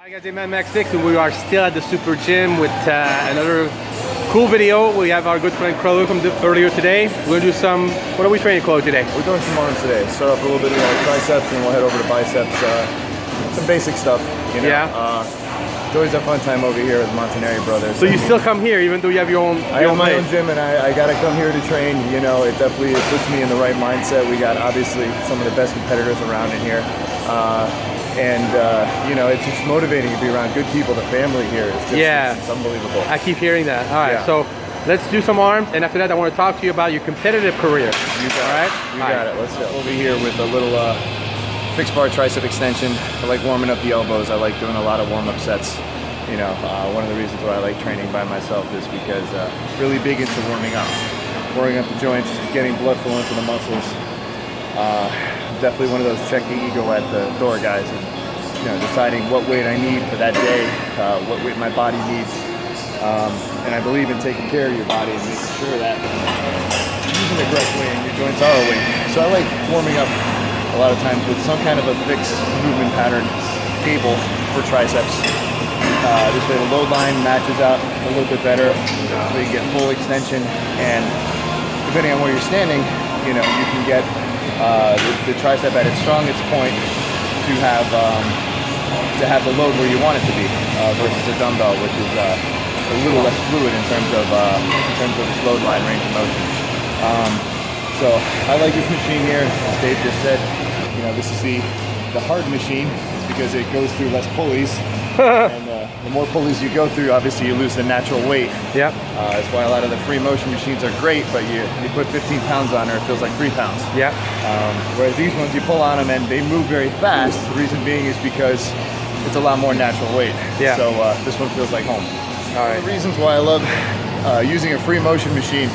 Hi guys, DaveMadMax, and we are still at the SuperGym with another cool video. We have our good friend Claudio from earlier today. We're gonna do some, what are we training, Claudio, today? We're doing some arms today. Start off a little bit of triceps and we'll head over to biceps. Some basic stuff, you know. Yeah. It's always a fun time over here with the Montanari brothers. So you still come here even though you have your own I have my own gym and I gotta come here to train. You know, it definitely puts me in the right mindset. We got obviously some of the best competitors around in here. You know, it's just motivating to be around good people. The family here is just it's unbelievable. I keep hearing that. All right, so let's do some arms, and after that, I want to talk to you about your competitive career. You got it. You got it. Let's go. Over here with a little fixed bar tricep extension. I like warming up the elbows. I like doing a lot of warm-up sets. You know, one of the reasons why I like training by myself is because really big into warming up the joints, getting blood flow into the muscles. Definitely one of those check the ego at the door guys, and you know, deciding what weight I need for that day, what weight my body needs, and I believe in taking care of your body and making sure that you're using the correct weight and your joints are awake. So I like warming up a lot of times with some kind of a fixed movement pattern cable for triceps. This way the load line matches out a little bit better, so you get full extension, and depending on where you're standing, you know, you can get the tricep at its strongest point to have the load where you want it to be, versus a dumbbell, which is a little less fluid in terms of its load line range of motion. So I like this machine here. As Dave just said, you know, this is the hard machine. It's because it goes through less pulleys, and the more pulleys you go through, obviously you lose the natural weight. Yeah. That's why a lot of the free motion machines are great, but you put 15 pounds on her, it feels like 3 pounds. Yeah. Whereas these ones, you pull on them and they move very fast. The reason being is because it's a lot more natural weight. Yeah. So this one feels like home. All right. The reasons why I love using a free motion machine,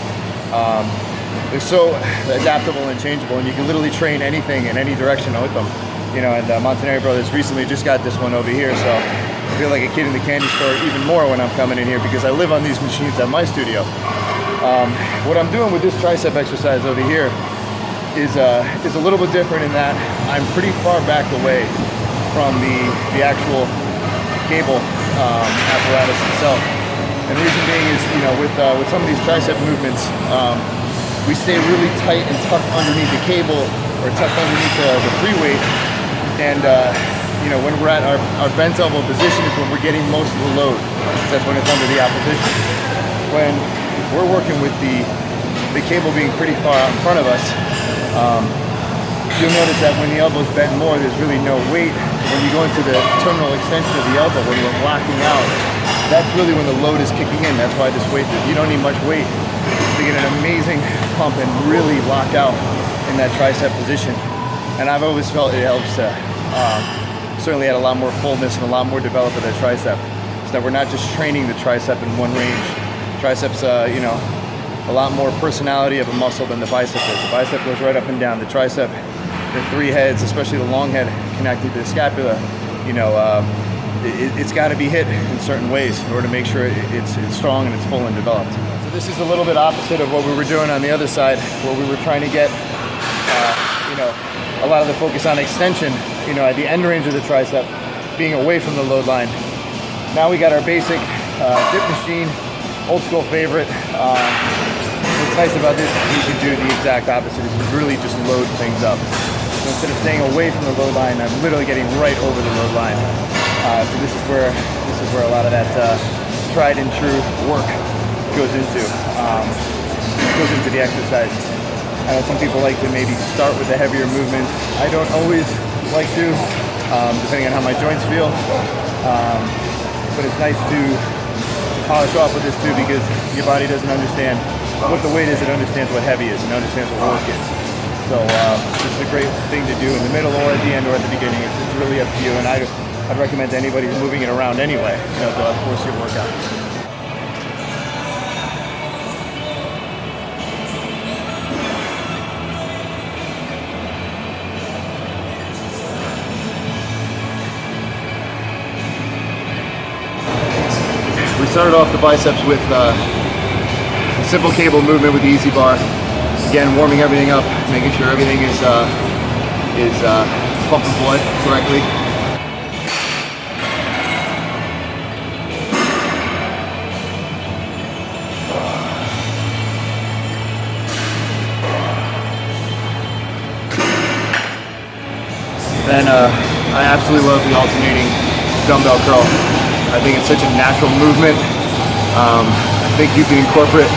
they're so adaptable and changeable, and you can literally train anything in any direction with them. You know, and Montanari Brothers recently just got this one over here, so I feel like a kid in the candy store even more when I'm coming in here because I live on these machines at my studio. What I'm doing with this tricep exercise over here is a little bit different in that I'm pretty far back away from the actual cable apparatus itself. And the reason being is, you know, with some of these tricep movements, we stay really tight and tucked underneath the cable or tucked underneath the free weight. And you know, when we're at our bent elbow position is when we're getting most of the load. So that's when it's under the opposition. When we're working with the cable being pretty far out in front of us, you'll notice that when the elbow's bent more, there's really no weight. When you go into the terminal extension of the elbow, when you're locking out, that's really when the load is kicking in. That's why this weight, you don't need much weight to get an amazing pump and really lock out in that tricep position. And I've always felt it helps to certainly add a lot more fullness and a lot more develop of the tricep, so that we're not just training the tricep in one range. Triceps, you know, a lot more personality of a muscle than the bicep is. The bicep goes right up and down. The tricep, the 3 heads, especially the long head connected to the scapula, you know, it's got to be hit in certain ways in order to make sure it's strong and it's full and developed. So this is a little bit opposite of what we were doing on the other side, where we were trying to get, you know, a lot of the focus on extension, you know, at the end range of the tricep, being away from the load line. Now we got our basic dip machine, old school favorite. What's nice about this is you can do the exact opposite, is really just load things up. So instead of staying away from the load line, I'm literally getting right over the load line. So this is where a lot of that tried and true work goes into the exercise. I know some people like to maybe start with the heavier movements. I don't always like to, depending on how my joints feel. But it's nice to polish off with this too, because your body doesn't understand what the weight is, it understands what heavy is, and understands what work is. So this is a great thing to do in the middle or at the end or at the beginning. It's really up to you, and I'd recommend to anybody who's moving it around anyway, you know, to force your workout. We started off the biceps with a simple cable movement with the easy bar. Again, warming everything up, making sure everything is pumping blood correctly. then I absolutely love the alternating dumbbell curl. I think it's such a natural movement. I think you can incorporate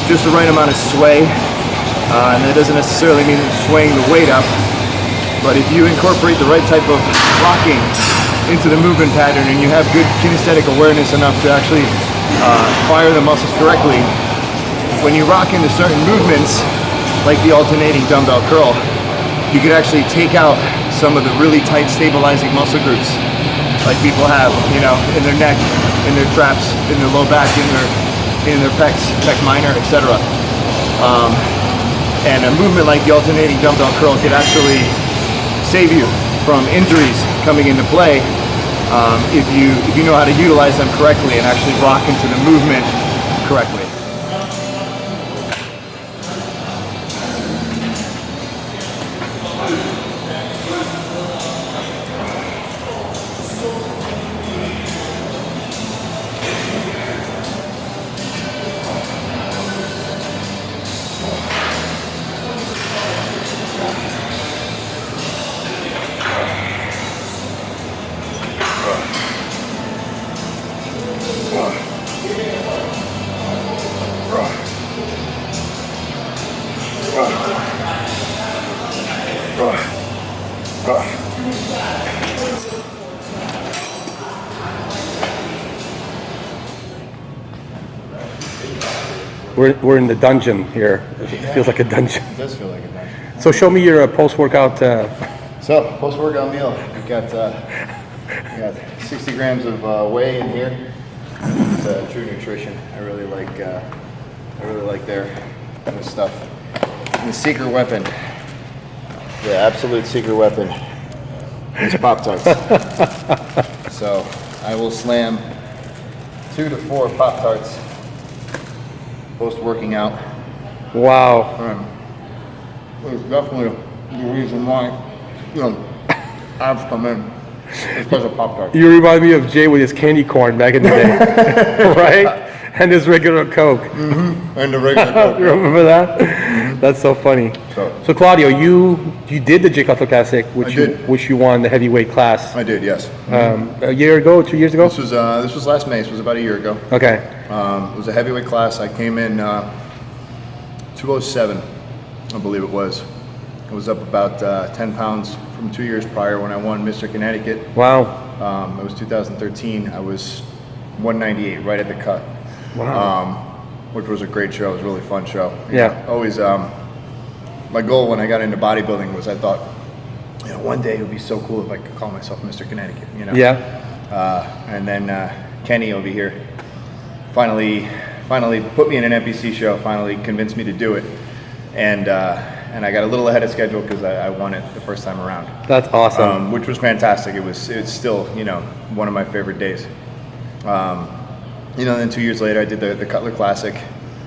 just the right amount of sway, and that doesn't necessarily mean swaying the weight up, but if you incorporate the right type of rocking into the movement pattern and you have good kinesthetic awareness enough to actually fire the muscles correctly, when you rock into certain movements, like the alternating dumbbell curl, you could actually take out some of the really tight stabilizing muscle groups like people have, you know, in their neck, in their traps, in their low back, in their pecs, pec minor, etc. And a movement like the alternating dumbbell curl could actually save you from injuries coming into play if you know how to utilize them correctly and actually rock into the movement correctly. We're in the dungeon here. It feels like a dungeon. It does feel like a dungeon. So show me your post-workout. So post-workout meal, we got 60 grams of whey in here. It's True Nutrition. I really like their stuff. And the secret weapon, the absolute secret weapon, is Pop-Tarts. So I will slam 2 to 4 Pop-Tarts post-working out. Wow. It's definitely the reason why, you know, abs come in. It's because of Pop-Tarts. You remind me of Jay with his candy corn back in the day, right? And his regular Coke. Mm-hmm. And the regular Coke. You remember that? Mm-hmm. That's so funny. So Claudio, you did the J Cutler Classic, which you won the heavyweight class. I did, yes. A year ago, 2 years ago? This was last May. This was about a year ago. Okay. It was a heavyweight class. I came in 207, I believe it was. I was up about 10 pounds from 2 years prior when I won Mr. Connecticut. Wow. It was 2013. I was 198, right at the cut. Wow. Which was a great show. It was a really fun show. Yeah. Always, my goal when I got into bodybuilding was I thought, you know, one day it would be so cool if I could call myself Mr. Connecticut, you know? Yeah. And then Kenny over here finally put me in an NPC show, finally convinced me to do it. And I got a little ahead of schedule because I won it the first time around. That's awesome. Which was fantastic. It's still, you know, one of my favorite days. You know, then 2 years later, I did the Cutler Classic,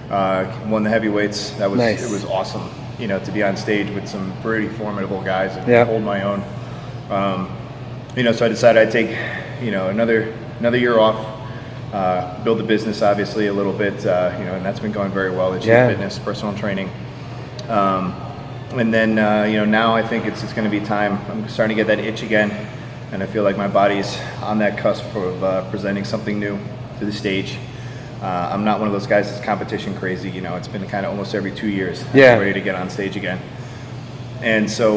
won the heavyweights. That was nice. It was awesome, you know, to be on stage with some pretty formidable guys and hold my own. You know, so I decided I'd take, you know, another year off, build the business obviously a little bit, you know, and that's been going very well. Achieve Fitness, personal training, and then you know, now I think it's going to be time. I'm starting to get that itch again, and I feel like my body's on that cusp of presenting something new to the stage. I'm not one of those guys that's competition crazy. You know, it's been kind of almost every 2 years. I'm ready to get on stage again. And so,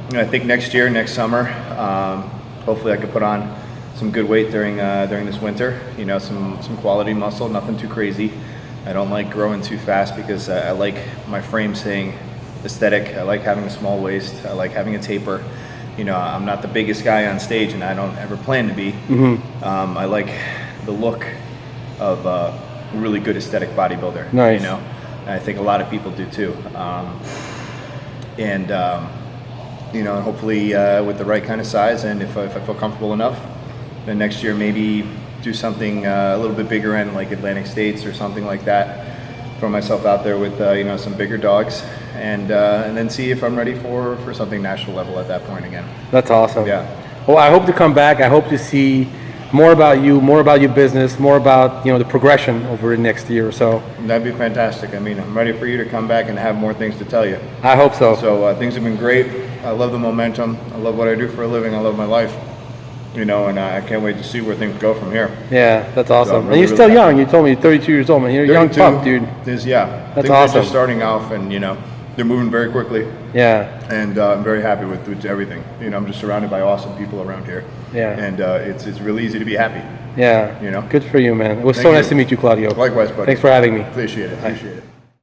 you know, I think next summer, hopefully I could put on some good weight during this winter. You know, some quality muscle, nothing too crazy. I don't like growing too fast because I like my frame staying aesthetic. I like having a small waist. I like having a taper. You know, I'm not the biggest guy on stage, and I don't ever plan to be. Mm-hmm. I like the look of a really good aesthetic bodybuilder. Nice. You know, and I think a lot of people do too. You know, hopefully with the right kind of size, and if I feel comfortable enough, then next year maybe do something a little bit bigger end, like Atlantic States or something like that. Throw myself out there with you know, some bigger dogs, and then see if I'm ready for something national level at that point again. That's awesome. Yeah. Well, I hope to come back. I hope to see more about you, more about your business, more about, you know, the progression over the next year or so. That'd be fantastic. I mean, I'm ready for you to come back and have more things to tell you. I hope so. So things have been great. I love the momentum. I love what I do for a living. I love my life. You know, and I can't wait to see where things go from here. Yeah, that's awesome. So I'm and you're still young. You told me you're 32 years old, man. You're a young pup, dude. Yeah. That's things awesome. are just starting off, and you know, they're moving very quickly. Yeah. And I'm very happy with everything. You know, I'm just surrounded by awesome people around here. Yeah. And it's really easy to be happy. Yeah. You know. Good for you, man. It was Thank so you. nice to meet you, Claudio. Likewise, buddy. Thanks for having me. Appreciate it. Appreciate it.